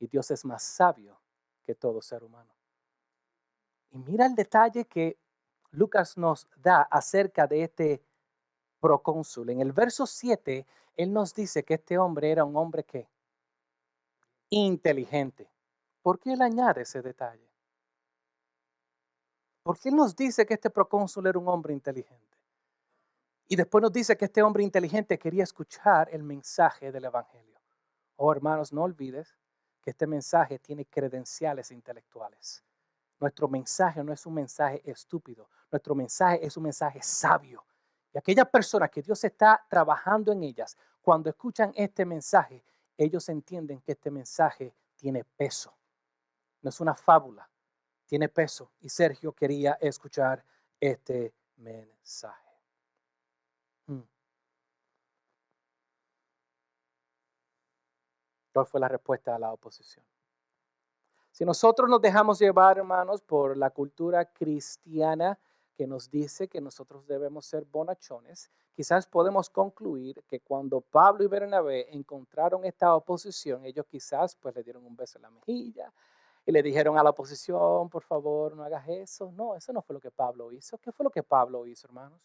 Y Dios es más sabio que todo ser humano. Y mira el detalle que Lucas nos da acerca de este procónsul. En el verso 7, él nos dice que este hombre era un hombre que inteligente. ¿Por qué él añade ese detalle? ¿Por qué él nos dice que este procónsul era un hombre inteligente? Y después nos dice que este hombre inteligente quería escuchar el mensaje del evangelio. Oh, hermanos, no olvides que este mensaje tiene credenciales intelectuales. Nuestro mensaje no es un mensaje estúpido. Nuestro mensaje es un mensaje sabio. Y aquellas personas que Dios está trabajando en ellas, cuando escuchan este mensaje, ellos entienden que este mensaje tiene peso. No es una fábula, tiene peso. Y Sergio quería escuchar este mensaje. ¿Cuál fue la respuesta a la oposición? Si nosotros nos dejamos llevar, hermanos, por la cultura cristiana que nos dice que nosotros debemos ser bonachones, quizás podemos concluir que cuando Pablo y Bernabé encontraron esta oposición, ellos quizás pues le dieron un beso en la mejilla y le dijeron a la oposición, por favor, no hagas eso. No, eso no fue lo que Pablo hizo. ¿Qué fue lo que Pablo hizo, hermanos?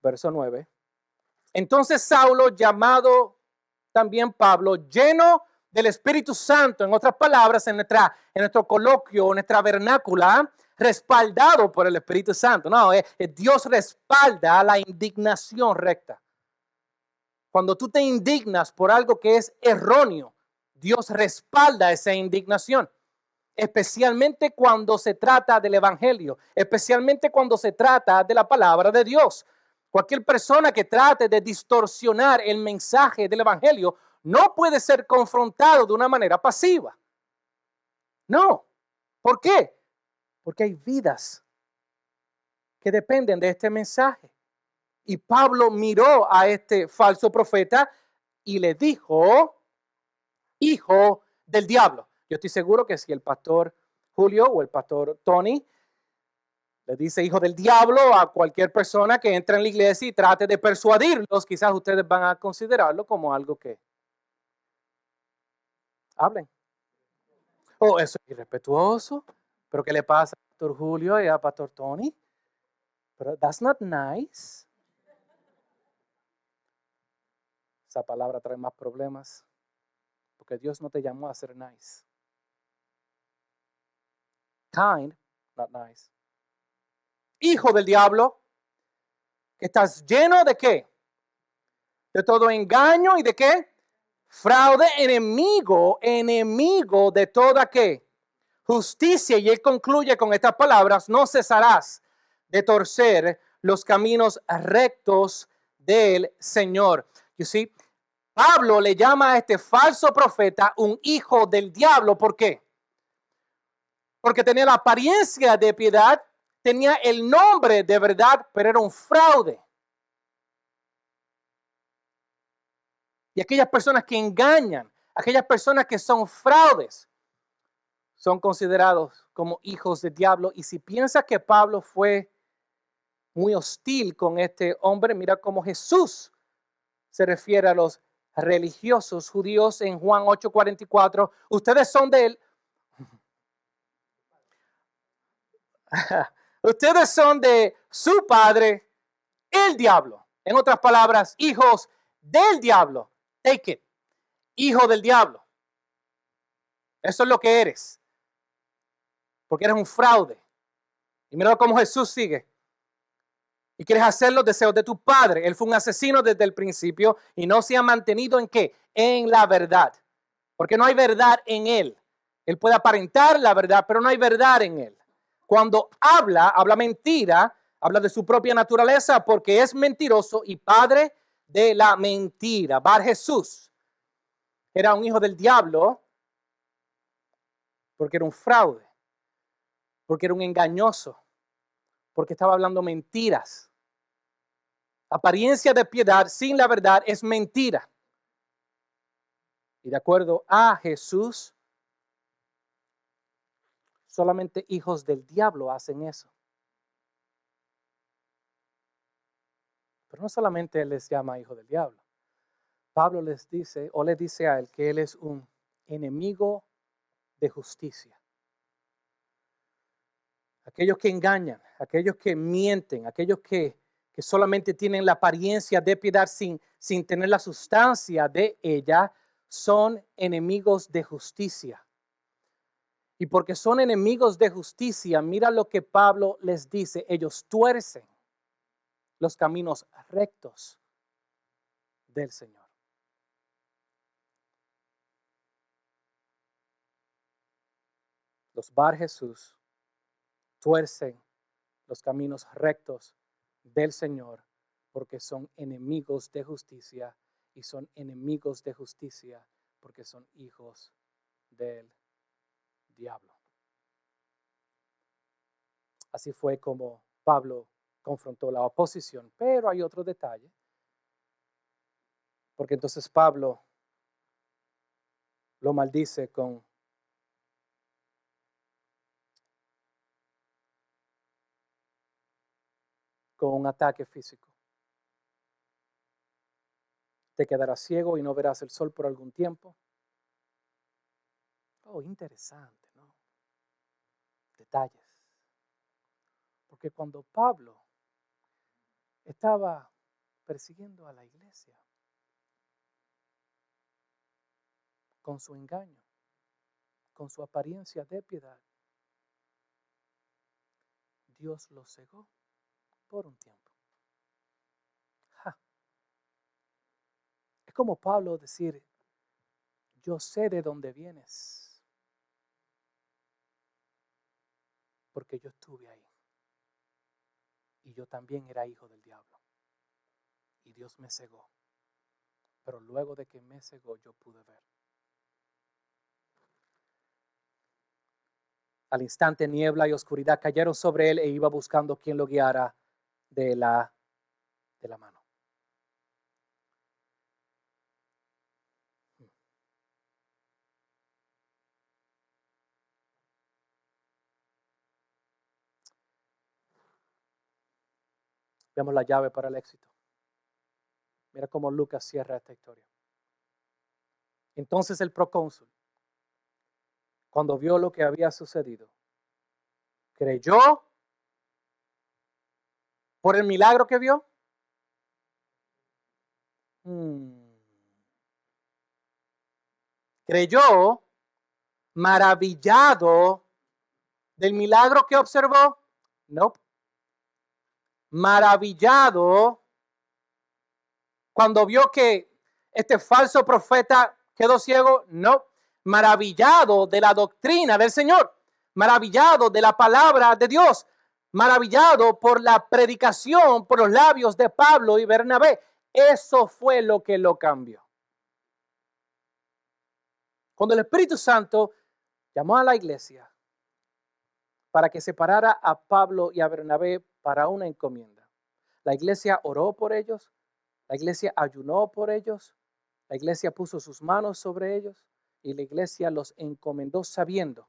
Verso 9. Entonces Saulo, llamado también Pablo, lleno del Espíritu Santo, en otras palabras, en nuestro coloquio, en nuestra vernácula, respaldado por el Espíritu Santo. No, Dios respalda la indignación recta. Cuando tú te indignas por algo que es erróneo, Dios respalda esa indignación. Especialmente cuando se trata del Evangelio, especialmente cuando se trata de la palabra de Dios. Cualquier persona que trate de distorsionar el mensaje del Evangelio no puede ser confrontado de una manera pasiva. No. ¿Por qué? Porque hay vidas que dependen de este mensaje. Y Pablo miró a este falso profeta y le dijo, hijo del diablo. Yo estoy seguro que si el pastor Julio o el pastor Tony le dice hijo del diablo a cualquier persona que entre en la iglesia y trate de persuadirlos, quizás ustedes van a considerarlo como algo que hablen. Oh, eso es irrespetuoso. ¿Pero qué le pasa a pastor Julio y a pastor Tony? Pero that's not nice. Esa palabra trae más problemas porque Dios no te llamó a ser nice. Kind, not nice. Hijo del diablo, que estás lleno de ¿qué? De todo engaño y de ¿qué? Fraude, enemigo de toda ¿qué? Justicia. Y él concluye con estas palabras, no cesarás de torcer los caminos rectos del Señor. You see, Pablo le llama a este falso profeta un hijo del diablo. ¿Por qué? Porque tenía la apariencia de piedad, tenía el nombre de verdad, pero era un fraude. Y aquellas personas que engañan, aquellas personas que son fraudes, son considerados como hijos del diablo. Y si piensas que Pablo fue muy hostil con este hombre, mira cómo Jesús se refiere a los religiosos judíos en Juan 8:44, ustedes son de él. Ustedes son de su padre, el diablo. En otras palabras, hijos del diablo. Take it. Hijo del diablo. Eso es lo que eres. Porque eres un fraude. Y mira cómo Jesús sigue. Y quieres hacer los deseos de tu padre. Él fue un asesino desde el principio y no se ha mantenido ¿en qué? En la verdad. Porque no hay verdad en él. Él puede aparentar la verdad, pero no hay verdad en él. Cuando habla mentira, habla de su propia naturaleza porque es mentiroso y padre de la mentira. Bar Jesús era un hijo del diablo porque era un fraude, porque era un engañoso, porque estaba hablando mentiras. Apariencia de piedad sin la verdad es mentira. Y de acuerdo a Jesús, solamente hijos del diablo hacen eso. Pero no solamente él les llama hijo del diablo. Pablo les dice o le dice a él que él es un enemigo de justicia. Aquellos que engañan, aquellos que mienten, aquellos que solamente tienen la apariencia de piedad sin tener la sustancia de ella, son enemigos de justicia. Y porque son enemigos de justicia, mira lo que Pablo les dice, ellos tuercen los caminos rectos del Señor. Los Bar Jesús tuercen los caminos rectos del Señor porque son enemigos de justicia y son enemigos de justicia porque son hijos del diablo. Así fue como Pablo confrontó la oposición, pero hay otro detalle, porque entonces Pablo lo maldice con un ataque físico. Te quedarás ciego y no verás el sol por algún tiempo. Oh, interesante, ¿no? Detalles. Porque cuando Pablo estaba persiguiendo a la iglesia con su engaño, con su apariencia de piedad, Dios lo cegó por un tiempo. Es como Pablo decir, yo sé de dónde vienes, porque yo estuve ahí. Y yo también era hijo del diablo. Y Dios me cegó. Pero luego de que me cegó, yo pude ver. Al instante niebla y oscuridad cayeron sobre él e iba buscando quien lo guiara de la mano. Vemos la llave para el éxito. Mira cómo Lucas cierra esta historia. Entonces el procónsul, cuando vio lo que había sucedido, creyó por el milagro que vio. Creyó maravillado del milagro que observó. No. Maravillado cuando vio que este falso profeta quedó ciego. No. Maravillado de la doctrina del Señor. Maravillado de la palabra de Dios. Maravillado por la predicación por los labios de Pablo y Bernabé. Eso fue lo que lo cambió. Cuando el Espíritu Santo llamó a la iglesia para que separara a Pablo y a Bernabé para una encomienda, la iglesia oró por ellos, la iglesia ayunó por ellos, la iglesia puso sus manos sobre ellos y la iglesia los encomendó sabiendo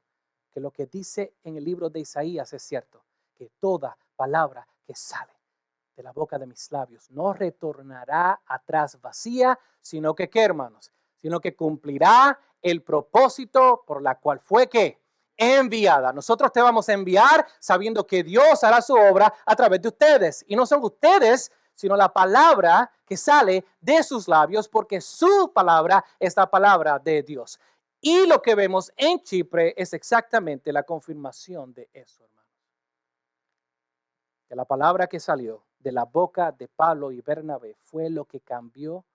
que lo que dice en el libro de Isaías es cierto, que toda palabra que sale de la boca de mis labios. No retornará atrás vacía, sino que, ¿qué, hermanos? Sino que cumplirá el propósito por la cual fue, ¿qué? Enviada. Nosotros te vamos a enviar sabiendo que Dios hará su obra a través de ustedes. Y no son ustedes, sino la palabra que sale de sus labios, porque su palabra es la palabra de Dios. Y lo que vemos en Chipre es exactamente la confirmación de eso, hermano. Que la palabra que salió de la boca de Pablo y Bernabé fue lo que cambió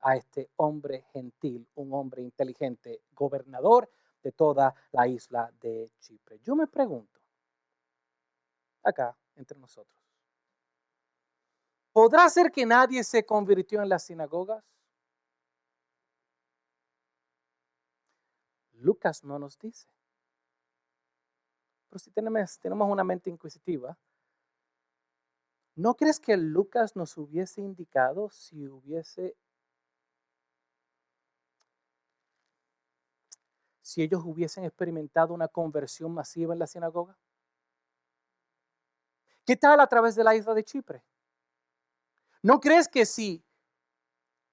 a este hombre gentil, un hombre inteligente, gobernador de toda la isla de Chipre. Yo me pregunto, acá entre nosotros, ¿podrá ser que nadie se convirtió en las sinagogas? Lucas no nos dice. Pero si tenemos una mente inquisitiva, ¿no crees que Lucas nos hubiese indicado si ellos hubiesen experimentado una conversión masiva en la sinagoga? ¿Qué tal a través de la isla de Chipre? ¿No crees que si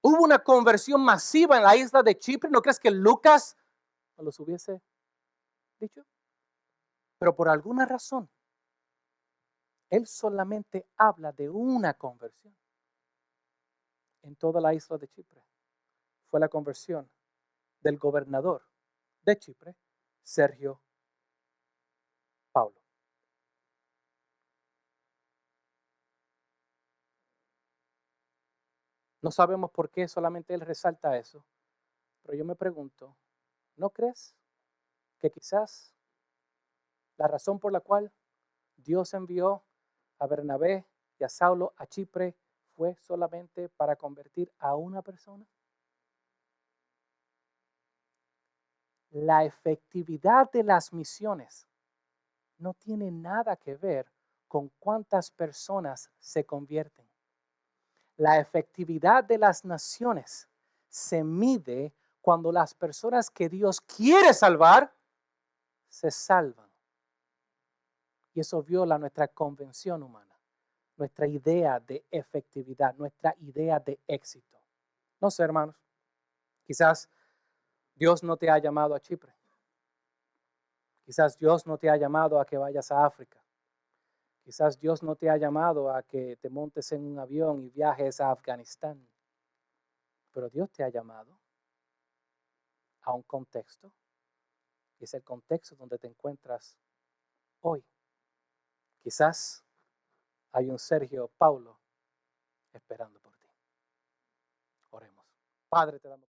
hubo una conversión masiva en la isla de Chipre, no crees que Lucas nos los hubiese dicho? Pero por alguna razón, él solamente habla de una conversión en toda la isla de Chipre. Fue la conversión del gobernador de Chipre, Sergio Paulo. No sabemos por qué solamente él resalta eso, pero yo me pregunto, ¿no crees que quizás la razón por la cual Dios envió a Bernabé y a Saulo a Chipre fue solamente para convertir a una persona? La efectividad de las misiones no tiene nada que ver con cuántas personas se convierten. La efectividad de las naciones se mide cuando las personas que Dios quiere salvar se salvan. Y eso viola nuestra convención humana, nuestra idea de efectividad, nuestra idea de éxito. No sé, hermanos, quizás Dios no te ha llamado a Chipre. Quizás Dios no te ha llamado a que vayas a África. Quizás Dios no te ha llamado a que te montes en un avión y viajes a Afganistán. Pero Dios te ha llamado a un contexto, y es el contexto donde te encuentras hoy. Quizás hay un Sergio Paulo esperando por ti. Oremos. Padre, te damos